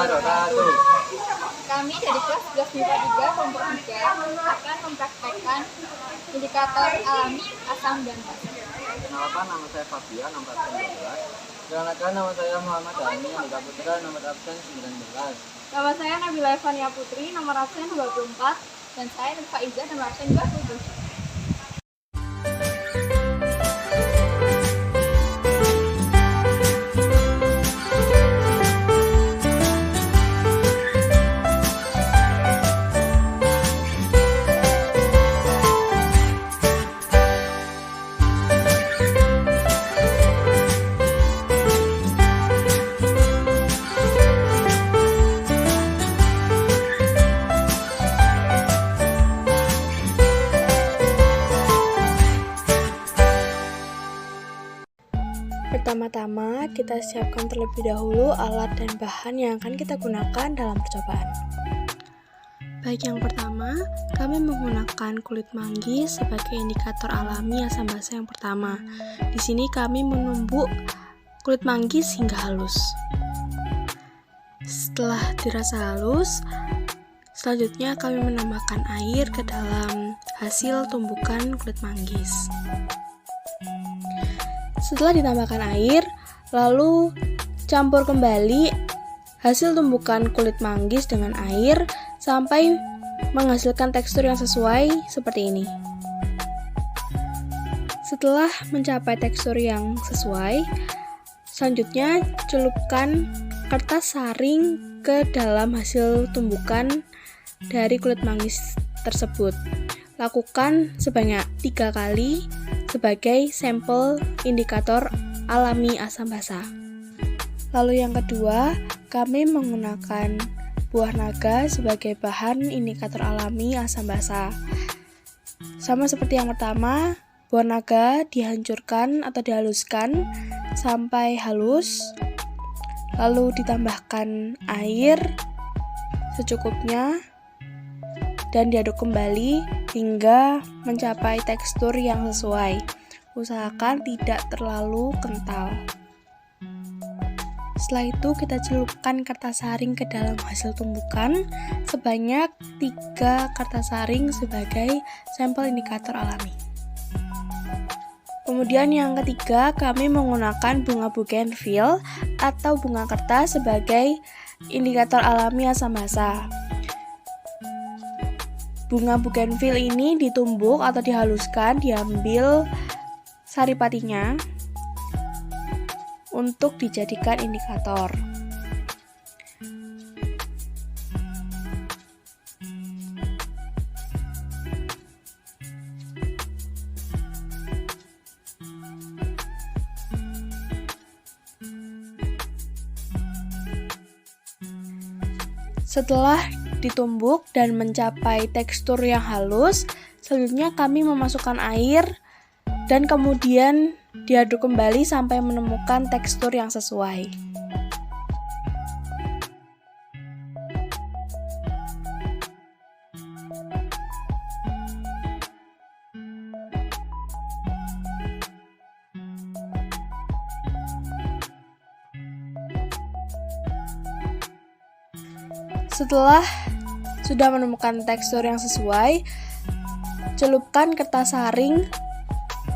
wabarakatuh. Kami dari kelas 11 MIPA 3 kelompok 3 akan mempraktekkan indikator alami asam dan basa. Perkenalkan, nama saya Fabian, nomor absen 12. Perkenalkan, nama saya Muhammad Dhani, Andika Putra, nomor absen 19. Nama saya Nabila Evania Putri, nomor absen 24. Dan saya Nurfa Iza, nomor absen 27. Pertama-tama, kita siapkan terlebih dahulu alat dan bahan yang akan kita gunakan dalam percobaan. Baik, yang pertama, kami menggunakan kulit manggis sebagai indikator alami asam basa yang pertama. Di sini kami menumbuk kulit manggis hingga halus. Setelah dirasa halus, selanjutnya kami menambahkan air ke dalam hasil tumbukan kulit manggis. Setelah ditambahkan air, lalu campur kembali hasil tumbukan kulit manggis dengan air sampai menghasilkan tekstur yang sesuai seperti ini. Setelah mencapai tekstur yang sesuai, selanjutnya celupkan kertas saring ke dalam hasil tumbukan dari kulit manggis tersebut. Lakukan sebanyak 3 kali sebagai sampel indikator alami asam basa. Lalu yang kedua, kami menggunakan buah naga sebagai bahan indikator alami asam basa. Sama seperti yang pertama, buah naga dihancurkan atau dihaluskan sampai halus, lalu ditambahkan air secukupnya dan diaduk kembali hingga mencapai tekstur yang sesuai. Usahakan tidak terlalu kental. Setelah itu kita celupkan kertas saring ke dalam hasil tumbukan sebanyak 3 kertas saring sebagai sampel indikator alami. Kemudian yang ketiga, kami menggunakan bunga bougainville atau bunga kertas sebagai indikator alami asam basa. Bunga bougainville ini ditumbuk atau dihaluskan, diambil saripatinya untuk dijadikan indikator. Setelah ditumbuk dan mencapai tekstur yang halus, selanjutnya kami memasukkan air dan kemudian diaduk kembali sampai menemukan tekstur yang sesuai. Setelah sudah menemukan tekstur yang sesuai, celupkan kertas saring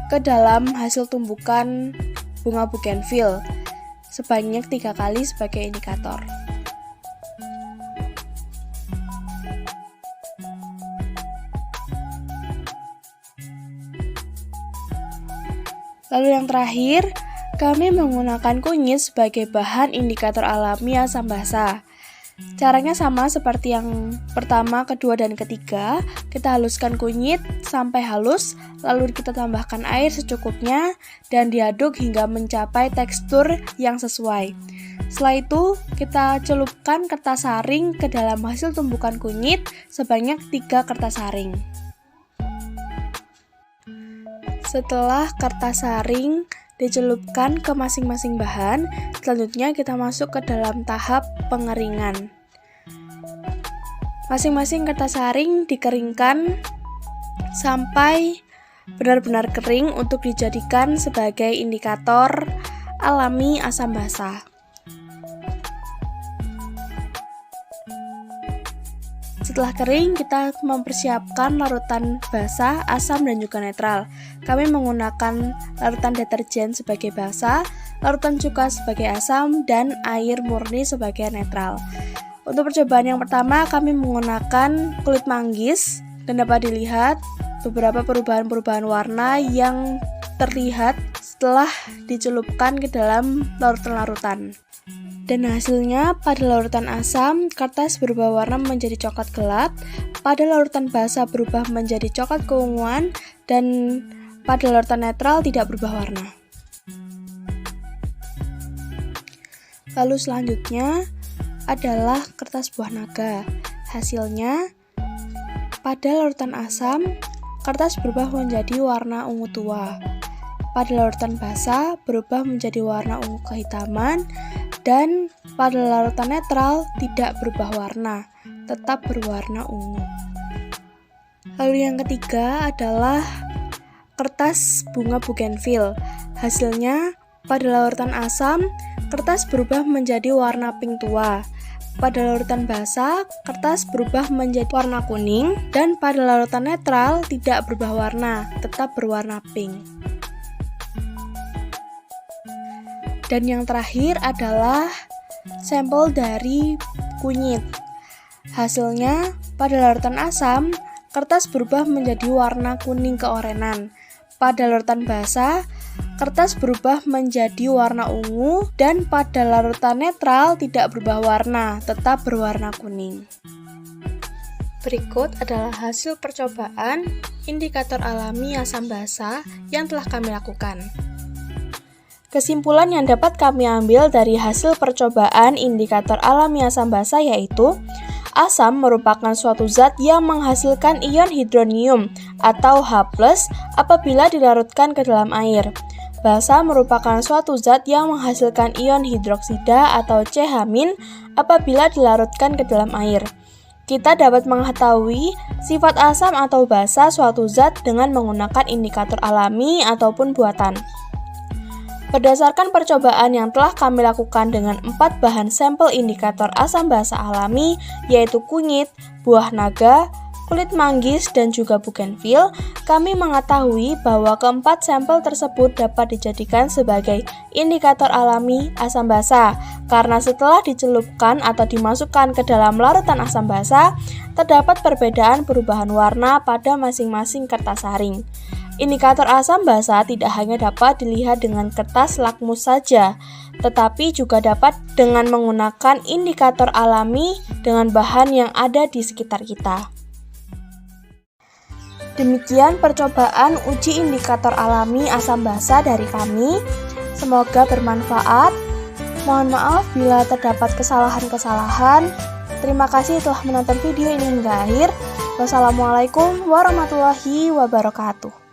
ke dalam hasil tumbukan bunga bougainville sebanyak 3 kali sebagai indikator. Lalu yang terakhir, kami menggunakan kunyit sebagai bahan indikator alami asam basa. Caranya sama seperti yang pertama, kedua, dan ketiga. Kita haluskan kunyit sampai halus, lalu kita tambahkan air secukupnya dan diaduk hingga mencapai tekstur yang sesuai. Setelah itu, kita celupkan kertas saring ke dalam hasil tumbukan kunyit sebanyak 3 kertas saring. Setelah kertas saring dicelupkan ke masing-masing bahan, selanjutnya kita masuk ke dalam tahap pengeringan. Masing-masing kertas saring dikeringkan sampai benar-benar kering untuk dijadikan sebagai indikator alami asam basa. Setelah kering, kita mempersiapkan larutan basah, asam, dan juga netral. Kami menggunakan larutan deterjen sebagai basah, larutan cuka sebagai asam, dan air murni sebagai netral. Untuk percobaan yang pertama, kami menggunakan kulit manggis dan dapat dilihat beberapa perubahan-perubahan warna yang terlihat setelah dicelupkan ke dalam larutan-larutan. Dan hasilnya, pada larutan asam, kertas berubah warna menjadi coklat gelap, pada larutan basah berubah menjadi coklat keunguan, dan pada larutan netral tidak berubah warna. Lalu selanjutnya adalah kertas buah naga. Hasilnya, pada larutan asam, kertas berubah menjadi warna ungu tua. Pada larutan basah berubah menjadi warna ungu kehitaman, dan pada larutan netral tidak berubah warna, tetap berwarna ungu. Lalu yang ketiga adalah kertas bunga bougainville. Hasilnya, pada larutan asam, kertas berubah menjadi warna pink tua. Pada larutan basah, kertas berubah menjadi warna kuning, dan pada larutan netral tidak berubah warna, tetap berwarna pink. Dan yang terakhir adalah sampel dari kunyit. Hasilnya, pada larutan asam, kertas berubah menjadi warna kuning keorenan. Pada larutan basah, kertas berubah menjadi warna ungu, dan pada larutan netral tidak berubah warna, tetap berwarna kuning. Berikut adalah hasil percobaan indikator alami asam basa yang telah kami lakukan. Kesimpulan yang dapat kami ambil dari hasil percobaan indikator alami asam basa yaitu asam merupakan suatu zat yang menghasilkan ion hidronium atau H+ apabila dilarutkan ke dalam air. Basa merupakan suatu zat yang menghasilkan ion hidroksida atau CH- apabila dilarutkan ke dalam air. Kita dapat mengetahui sifat asam atau basa suatu zat dengan menggunakan indikator alami ataupun buatan. Berdasarkan percobaan yang telah kami lakukan dengan 4 bahan sampel indikator asam basa alami, yaitu kunyit, buah naga, kulit manggis, dan juga bougainville, kami mengetahui bahwa keempat sampel tersebut dapat dijadikan sebagai indikator alami asam basa, karena setelah dicelupkan atau dimasukkan ke dalam larutan asam basa, terdapat perbedaan perubahan warna pada masing-masing kertas saring. Indikator asam basa tidak hanya dapat dilihat dengan kertas lakmus saja, tetapi juga dapat dengan menggunakan indikator alami dengan bahan yang ada di sekitar kita. Demikian percobaan uji indikator alami asam basa dari kami. Semoga bermanfaat. Mohon maaf bila terdapat kesalahan-kesalahan. Terima kasih telah menonton video ini hingga akhir. Wassalamualaikum warahmatullahi wabarakatuh.